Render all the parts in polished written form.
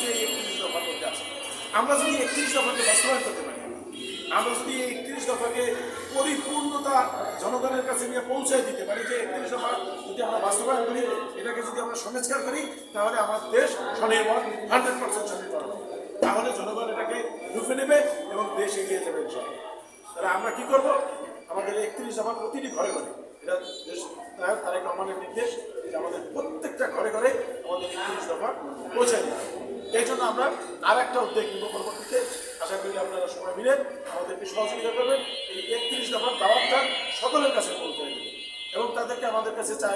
কিছু এই 31 দফার মধ্যে আছে। আমরা যদি 31 দফাকে বাস্তবায়ন করতে পারি, আমরা যদি এই 31 দফাকে পরিপূর্ণতা জনগণের কাছে নিয়ে পৌঁছায় দিতে পারি, যে 31 দফা যদি আমরা বাস্তবায়ন করি, এটাকে যদি আমরা সংস্কার করি, তাহলে আমার দেশ স্বনির্ভর 100% স্বনির্ভর হবে। তাহলে জনগণ এটাকে রুখে নেবে এবং দেশ এগিয়ে যাবে ইনশাআল্লাহ। তাহলে আমরা কি করব? আমাদের 31 দফা প্রতিটি ঘরে ঘরে, এটা দেশ নায়ক তারেক রহমানের নির্দেশ যে আমাদের প্রত্যেকটা ঘরে ঘরে আমাদের 31 দফা পৌঁছায় দিতে হবে। এই জন্য আমরা আর একটা উদ্যোগ নিব পরবর্তীতে। আশা করি আপনারা সবাই মিলে আমাদেরকে সহযোগিতা করবেন, এই 31 দফার দাওয়াতটা সকলের কাছে পৌঁছে দেবেন এবং তাদেরকে আমাদের কাছে চা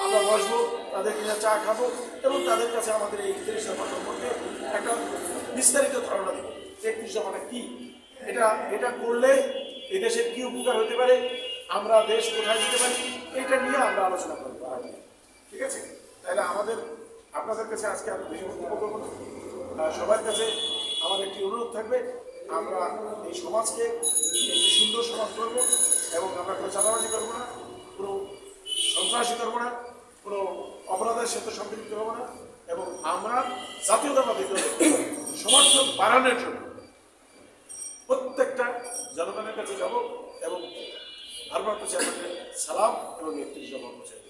আমরা বসবো, তাদের কিনে চা খাবো এবং তাদের কাছে আমাদের এই 31 দফা সম্পর্কে একটা বিস্তারিত ধারণা দেবো। 31 দফাটা কি, এটা করলে এই দেশের কি উপকার হতে পারে, আমরা দেশ কোথায় যেতে পারি, এটা নিয়ে আমরা আলোচনা করবো। ঠিক আছে? তাহলে আপনাদের কাছে আজকে আমি বেশি বক্তব্য করবো না। সবার কাছে আমার একটি অনুরোধ থাকবে, আমরা এই সমাজকে একটি সুন্দর সমাজ করবো এবং আমরা কোনো চাঁদাবাজি করবো না, কোনো সন্ত্রাসী করবো না, কোনো অপরাধের সাথে সম্পৃক্ত হবো না এবং আমরা জাতীয়তাবাদী দলের সমর্থন বাড়ানোর জন্য প্রত্যেকটা জনগণের কাছে যাব এবং ভারপ্রাপ্ত চেয়ারম্যানের সালাম এবং 31 দফা পৌঁছে দেব।